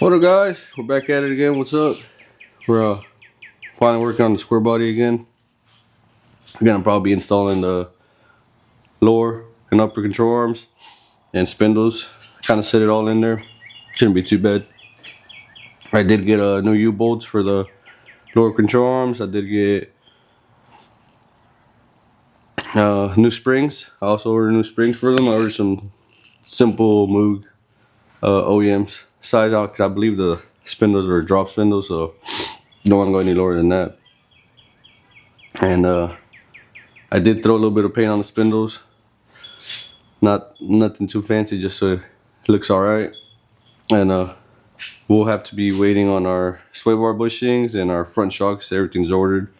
What up, guys? We're back at it again. What's up? We're finally working on the square body again. We're gonna probably be installing the lower and upper control arms and spindles. Kind of set it all in there. Shouldn't be too bad. I did get new U-bolts for the lower control arms. I did get new springs. I also ordered new springs for them. I ordered some simple Moog OEMs size out because I believe the spindles are drop spindles, so don't want to go any lower than that. And I did throw a little bit of paint on the spindles. Nothing too fancy, just so it looks alright. And we'll have to be waiting on our sway bar bushings and our front shocks. Everything's ordered.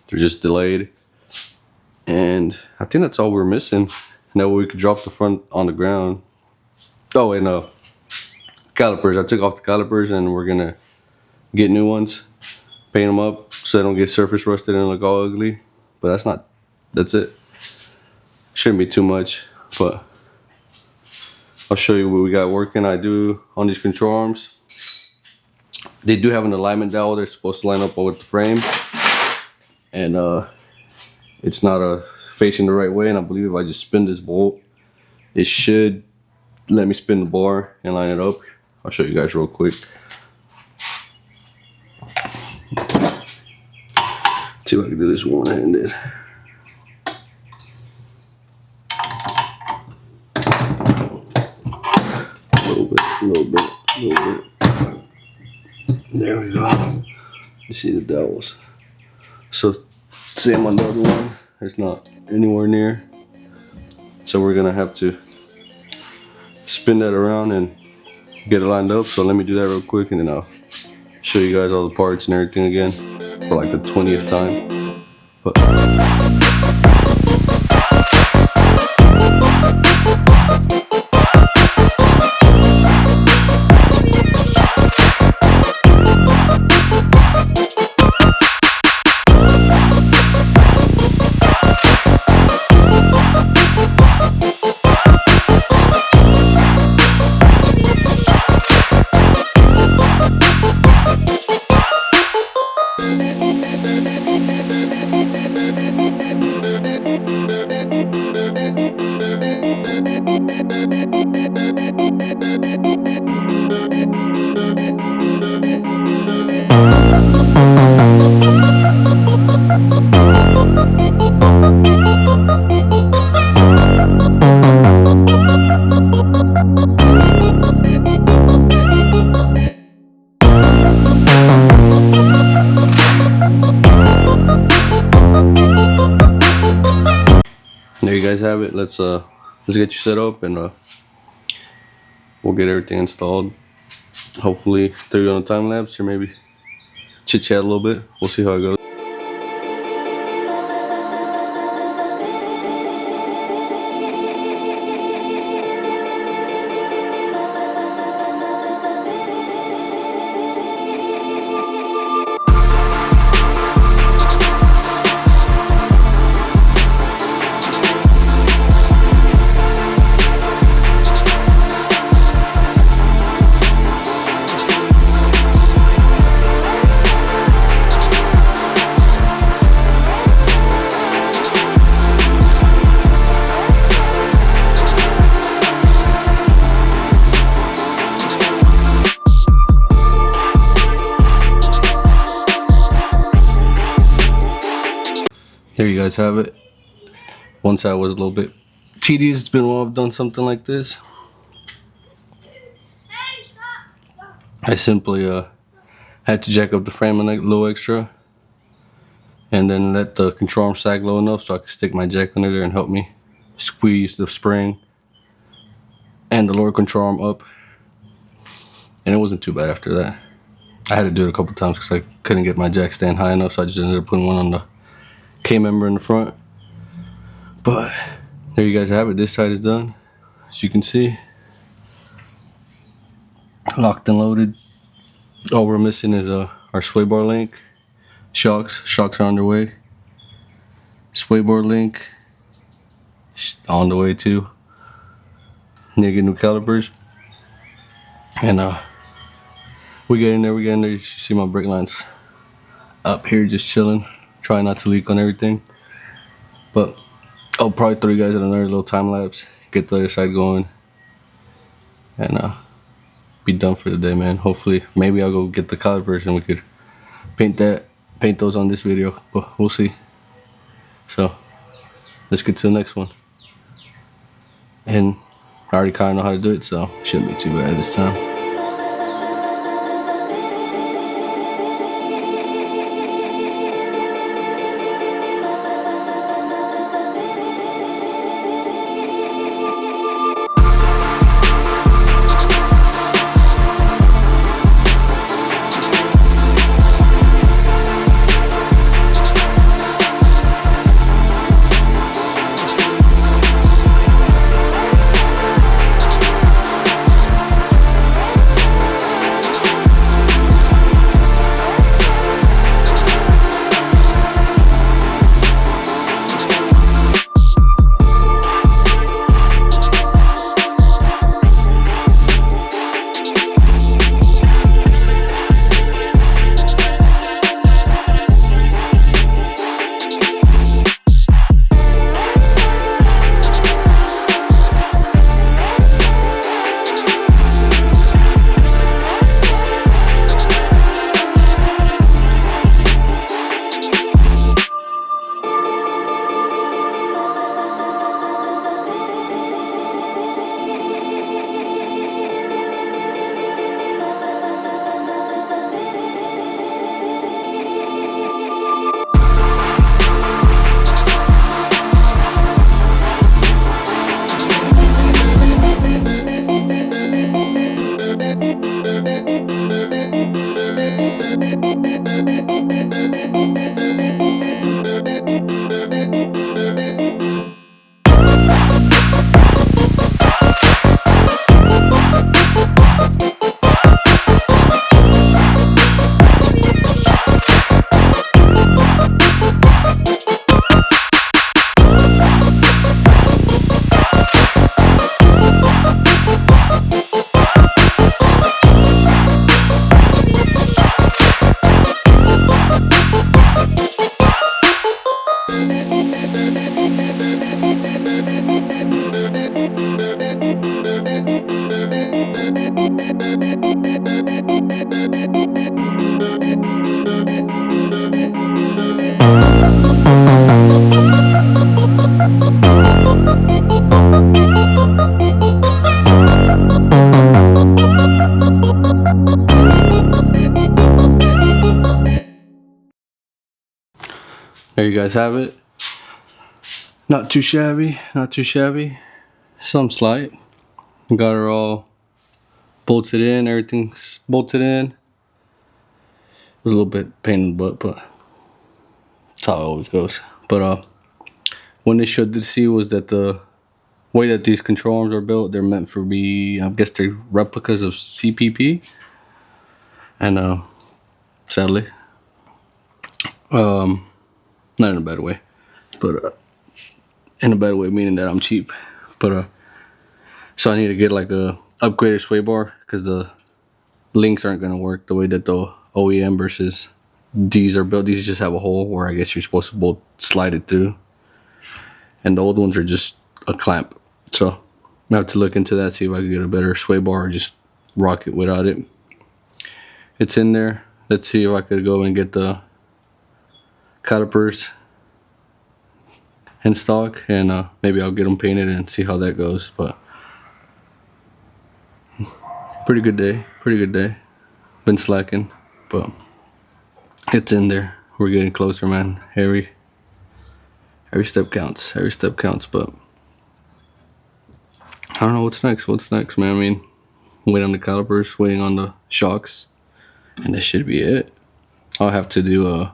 They're just delayed. And I think that's all we're missing. Now we could drop the front on the ground. Oh, and calipers. I took off the calipers and we're gonna get new ones, paint them up so they don't get surface rusted and look all ugly. But that's it. Shouldn't be too much, but I'll show you what we got working. I do on these control arms. They do have an alignment dowel. They're supposed to line up with the frame, and it's not facing the right way. And I believe if I just spin this bolt, it should let me spin the bar and line it up. I'll show you guys real quick. See if I can do this one-handed. A little bit. There we go. You see the dowels. So same on the other one. It's not anywhere near. So we're gonna have to spin that around and get it lined up. So let me do that real quick, and then I'll show you guys all the parts and everything again for like the 20th time. But there you guys have it. Let's get you set up, and we'll get everything installed. Hopefully 30 on a time lapse, or maybe chit chat a little bit. We'll see how it goes. There you guys have it. One side was a little bit tedious. It's been a while I've done something like this. I simply had to jack up the frame a little extra, and then let the control arm sag low enough so I could stick my jack under there and help me squeeze the spring and the lower control arm up. And it wasn't too bad after that. I had to do it a couple times because I couldn't get my jack stand high enough, so I just ended up putting one on the K-member in the front. But there you guys have it. This side is done, as you can see. Locked and loaded. All we're missing is our sway bar link. Shocks are on their way. Sway bar link on the way too. Need to get new calipers. And We get in there. You should see my brake lines up here just chilling. Try not to leak on everything. But I'll probably throw you guys at another little time lapse. Get the other side going. And be done for the day, man. Hopefully, maybe I'll go get the calipers and we could paint those on this video. But we'll see. So let's get to the next one. And I already kind of know how to do it, so it shouldn't be too bad this time. There you guys have it. Not too shabby, not too shabby. Some slight. Got her all bolted in, everything's bolted in. It was a little bit pain in the butt, but that's how it always goes. But one issue I did see was that the way that these control arms are built, they're meant for I guess they're replicas of CPP. And sadly, not in a bad way, but in a bad way, meaning that I'm cheap. But so I need to get like a upgraded sway bar because the links aren't gonna work the way that the OEM versus these are built. These just have a hole where I guess you're supposed to both slide it through, and the old ones are just a clamp. So I have to look into that, see if I can get a better sway bar or just rock it without it. It's in there. Let's see if I could go and get the calipers in stock, and maybe I'll get them painted and see how that goes. But pretty good day. Been slacking, but it's in there. We're getting closer, man. Every step counts. But I don't know what's next, man. I mean, waiting on the calipers, waiting on the shocks, and that should be it. I'll have to do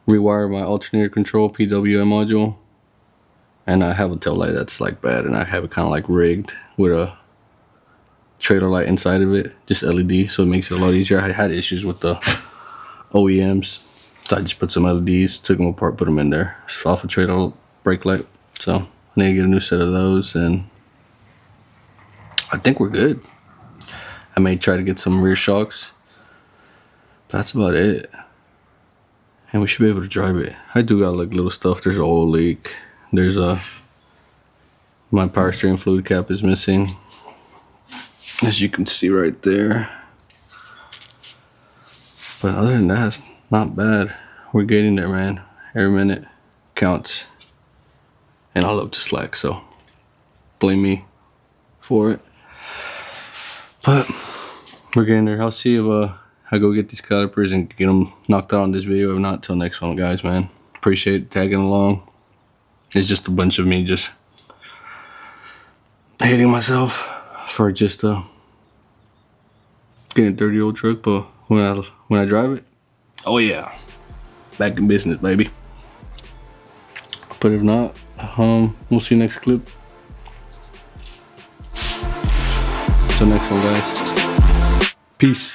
rewire my alternator control PWM module, and I have a tail light that's like bad, and I have it kind of like rigged with a trailer light inside of it, just LED, so it makes it a lot easier. I had issues with the OEMs, so I just put some LEDs, took them apart, put them in there. It's off a trailer brake light, so I need to get a new set of those, and I think we're good. I may try to get some rear shocks. That's about it. And we should be able to drive it. I do got like little stuff. There's an oil leak. There's my power steering fluid cap is missing, as you can see right there. But other than that, it's not bad. We're getting there, man. Every minute counts. And I love to slack, so blame me for it. But we're getting there. I'll see if I go get these calipers and get them knocked out on this video. If not, till next one, guys, man. Appreciate tagging along. It's just a bunch of me just hating myself for just getting a dirty old truck. But when I drive it, oh yeah, back in business, baby. But if not, we'll see you next clip. Till next one, guys. Peace.